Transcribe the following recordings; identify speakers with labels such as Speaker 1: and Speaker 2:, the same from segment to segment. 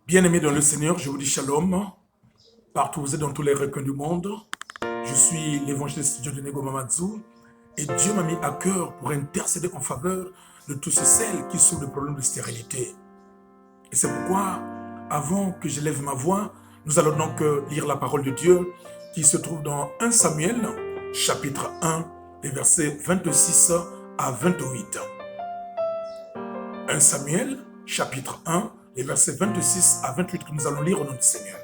Speaker 1: Bien-aimés dans le Seigneur, je vous dis shalom. Partout où vous êtes dans tous les recoins du monde. Je suis l'évangéliste Dieudonné Mamadou et Dieu m'a mis à cœur pour intercéder en faveur de tous ceux et celles qui souffrent de problèmes de stérilité. Et c'est pourquoi, avant que je lève ma voix, nous allons donc lire la parole de Dieu qui se trouve dans 1 Samuel, chapitre 1, les versets 26 à 28. 1 Samuel, chapitre 1, les versets 26 à 28 que nous allons lire au nom du Seigneur.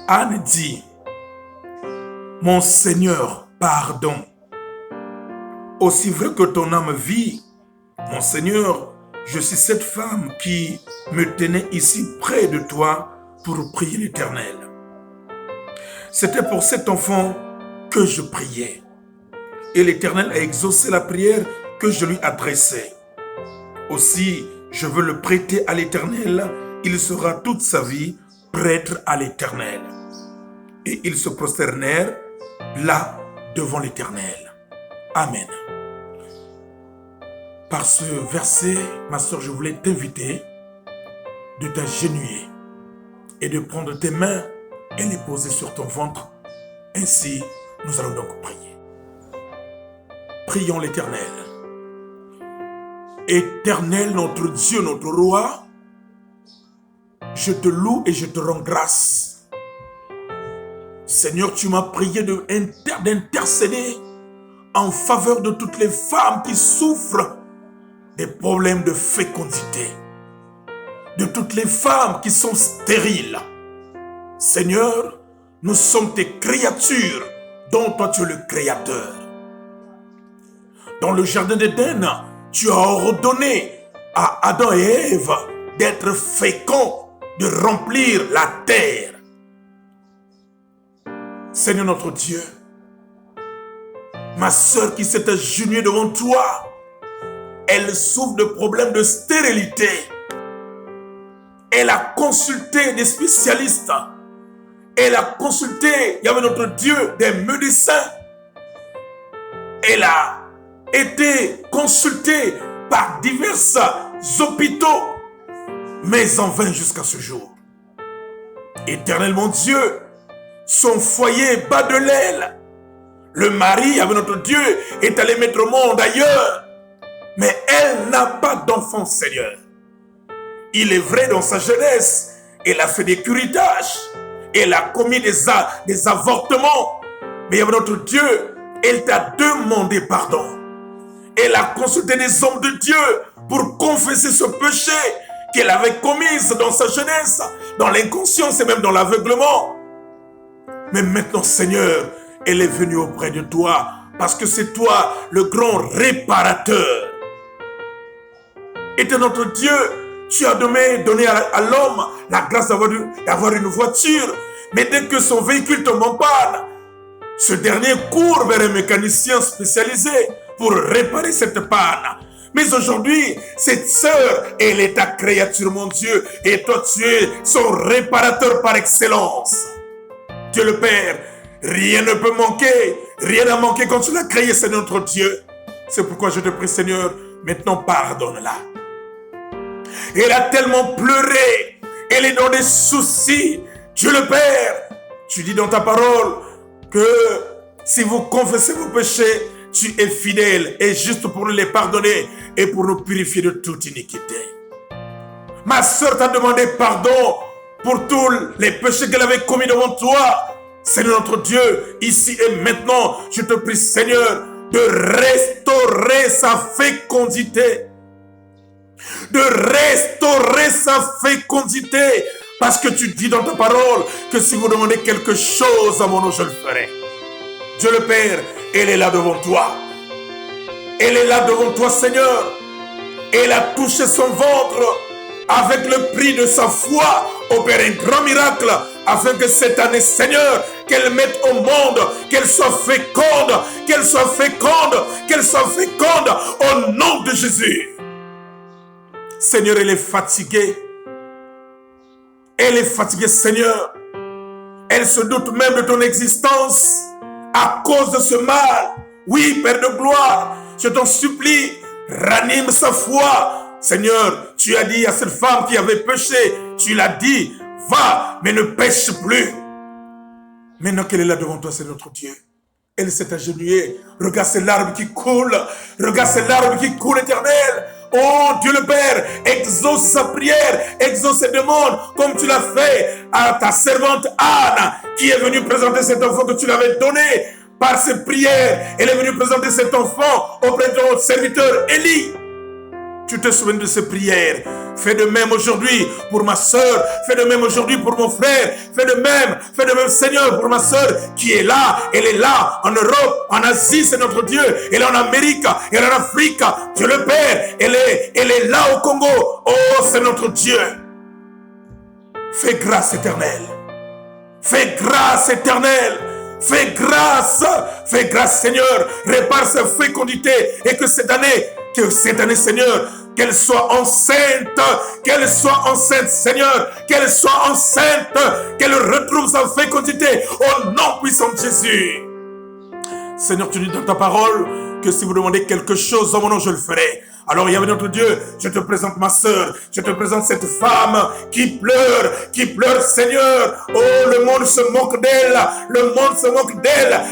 Speaker 1: Anne dit: Mon Seigneur, pardon. Aussi vrai que ton âme vit, mon Seigneur, je suis cette femme qui me tenait ici près de toi pour prier l'Éternel. C'était pour cet enfant que je priais. Et l'Éternel a exaucé la prière que je lui adressais. Aussi, je veux le prêter à l'Éternel. Il sera toute sa vie prêtre à l'Éternel. Et ils se prosternèrent là devant l'Éternel. Amen. Par ce verset, ma soeur, je voulais t'inviter de t'agenouiller et de prendre tes mains et les poser sur ton ventre. Ainsi, nous allons donc prier. Prions l'Éternel. Éternel, notre Dieu, notre Roi, je te loue et je te rends grâce. Seigneur, tu m'as prié d'intercéder en faveur de toutes les femmes qui souffrent des problèmes de fécondité, de toutes les femmes qui sont stériles. Seigneur, nous sommes tes créatures, dont toi tu es le Créateur. Dans le jardin d'Éden, tu as ordonné à Adam et Ève d'être féconds, de remplir la terre. Seigneur notre Dieu, ma sœur qui s'est agenouillée devant toi, elle souffre de problèmes de stérilité. Elle a consulté des spécialistes. Elle a consulté, il y avait notre Dieu, des médecins. Elle a été consultée par divers hôpitaux, mais en vain jusqu'à ce jour. Éternel mon Dieu, son foyer bat de l'aile. Le mari, avec notre Dieu, est allé mettre au monde ailleurs. Mais elle n'a pas d'enfant, Seigneur. Il est vrai, dans sa jeunesse, elle a fait des curitages. Elle a commis des avortements. Mais avec notre Dieu, elle t'a demandé pardon. Elle a consulté des hommes de Dieu pour confesser ce péché qu'elle avait commis dans sa jeunesse, dans l'inconscience et même dans l'aveuglement. Mais maintenant, Seigneur, elle est venue auprès de toi parce que c'est toi le grand réparateur. Et notre Dieu, tu as donné à l'homme la grâce d'avoir une voiture. Mais dès que son véhicule tombe en panne, ce dernier court vers un mécanicien spécialisé pour réparer cette panne. Mais aujourd'hui, cette sœur, elle est ta créature, mon Dieu. Et toi, tu es son réparateur par excellence. Dieu le Père, rien ne peut manquer. Rien n'a manqué quand tu l'as créé, Seigneur notre Dieu. C'est pourquoi je te prie, Seigneur, maintenant pardonne-la. Elle a tellement pleuré. Elle est dans des soucis. Dieu le Père, tu dis dans ta parole que si vous confessez vos péchés, tu es fidèle et juste pour les pardonner et pour nous purifier de toute iniquité. Ma soeur t'a demandé pardon pour tous les péchés qu'elle avait commis devant toi. Seigneur notre Dieu, ici et maintenant, je te prie, Seigneur, de restaurer sa fécondité. De restaurer sa fécondité. Parce que tu dis dans ta parole que si vous demandez quelque chose à mon nom, je le ferai. Dieu le Père, elle est là devant toi. Elle est là devant toi, Seigneur. Elle a touché son ventre avec le prix de sa foi. Opère un grand miracle afin que cette année, Seigneur, qu'elle mette au monde, qu'elle soit féconde, qu'elle soit féconde, qu'elle soit féconde au nom de Jésus. Seigneur, elle est fatiguée. Elle est fatiguée, Seigneur. Elle se doute même de ton existence. à cause de ce mal. Oui, Père de gloire, je t'en supplie, ranime sa foi. Seigneur, tu as dit à cette femme qui avait péché, tu l'as dit, va, mais ne pêche plus. Maintenant qu'elle est là devant toi, c'est notre Dieu. Elle s'est agenouillée. Regarde ces larmes qui coulent. Regarde ces larmes qui coulent, Éternel. Oh Dieu le Père, exauce sa prière, exauce ses demandes, comme tu l'as fait à ta servante Anne, qui est venue présenter cet enfant que tu l'avais donné. Par ses prières, elle est venue présenter cet enfant auprès de ton serviteur Élie. Tu te souviens de ces prières. Fais de même aujourd'hui pour ma soeur. Fais de même aujourd'hui pour mon frère. Fais de même, Seigneur, pour ma soeur qui est là. Elle est là, en Europe, en Asie, c'est notre Dieu. Elle est en Amérique, elle est en Afrique. Dieu le Père, elle est là au Congo. Oh, c'est notre Dieu. Fais grâce éternelle. Fais grâce éternelle. Fais grâce, Seigneur. Répare sa fécondité et que cette année, Seigneur, qu'elle soit enceinte, Seigneur, qu'elle soit enceinte, qu'elle retrouve sa fécondité au nom puissant de Jésus. Seigneur, tu dis dans ta parole que si vous demandez quelque chose en mon nom, je le ferai. Alors, Yahvé notre Dieu, je te présente ma sœur, je te présente cette femme qui pleure, Seigneur. Oh, le monde se moque d'elle,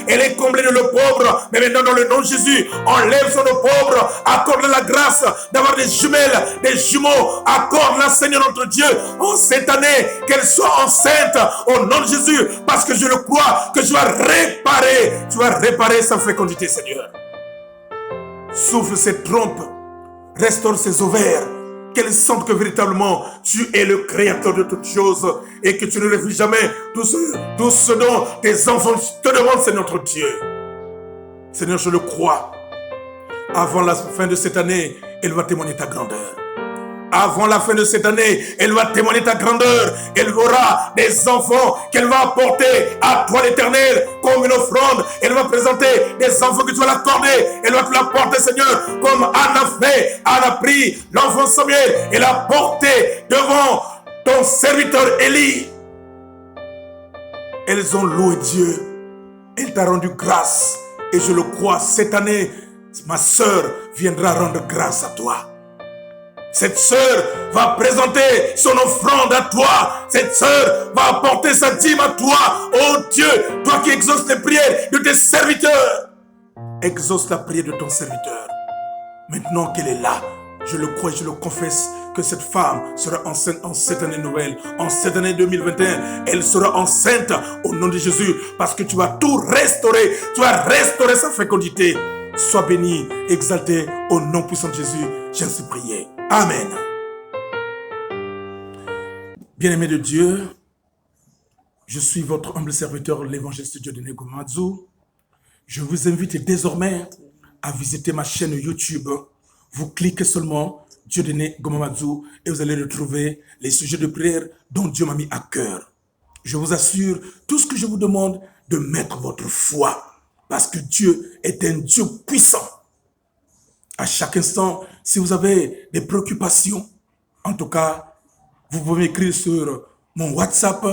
Speaker 1: elle est comblée de le pauvre, mais maintenant dans le nom de Jésus, enlève son pauvre, accorde la grâce d'avoir des jumelles, des jumeaux, accorde-la, Seigneur notre Dieu, oh, cette année, qu'elle soit enceinte, au nom de Jésus, parce que je le crois, que tu vas réparer sa fécondité, Seigneur. Souffle cette trompe, restaure ses ovaires, qu'elle sente que véritablement tu es le créateur de toutes choses et que tu ne refuses jamais tout ce dont tes enfants te demandent, c'est notre Dieu. Seigneur, je le crois. Avant la fin de cette année, elle va témoigner ta grandeur. Avant la fin de cette année, elle va témoigner ta grandeur. Elle aura des enfants qu'elle va apporter à toi l'Éternel comme une offrande. Elle va présenter des enfants que tu vas l'accorder. Elle va te l'apporter, Seigneur, comme Anne a fait. Anne a pris l'enfant Samuel et l'a porté devant ton serviteur Élie. Elles ont loué Dieu. Elle t'a rendu grâce. Et je le crois, cette année, ma sœur viendra rendre grâce à toi. Cette sœur va présenter son offrande à toi. Cette sœur va apporter sa dîme à toi. Oh Dieu, toi qui exauces les prières de tes serviteurs, exauce la prière de ton serviteur. Maintenant qu'elle est là, je le crois et je le confesse que cette femme sera enceinte en cette année nouvelle, en cette année 2021. Elle sera enceinte au nom de Jésus parce que tu vas tout restaurer. Tu vas restaurer sa fécondité. Sois béni, exalté au nom puissant de Jésus. J'ai ainsi prié. Amen. Bien-aimés de Dieu, je suis votre humble serviteur, l'évangéliste Dieudonné Gomamadou. Je vous invite désormais à visiter ma chaîne YouTube. Vous cliquez seulement Dieudonné Gomamadou et vous allez retrouver les sujets de prière dont Dieu m'a mis à cœur. Je vous assure, tout ce que je vous demande, de mettre votre foi. Parce que Dieu est un Dieu puissant. À chaque instant, si vous avez des préoccupations, en tout cas, vous pouvez m'écrire sur mon WhatsApp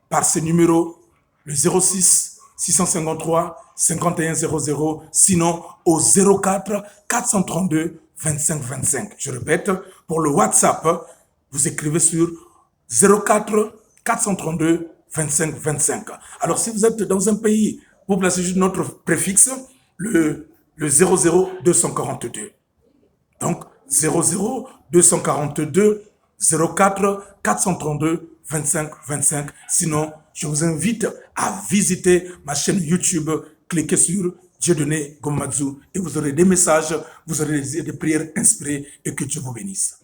Speaker 1: par ce numéro, le 06 653 51 00, sinon au 04 432 25 25. Je répète, pour le WhatsApp, vous écrivez sur 04 432 25 25. Alors, si vous êtes dans un pays, vous placez juste notre préfixe, le 00 242. Donc, 00 242 04 432 25 25. Sinon, je vous invite à visiter ma chaîne YouTube. Cliquez sur Dieudonné Gomamadou et vous aurez des messages, vous aurez des prières inspirées et que Dieu vous bénisse.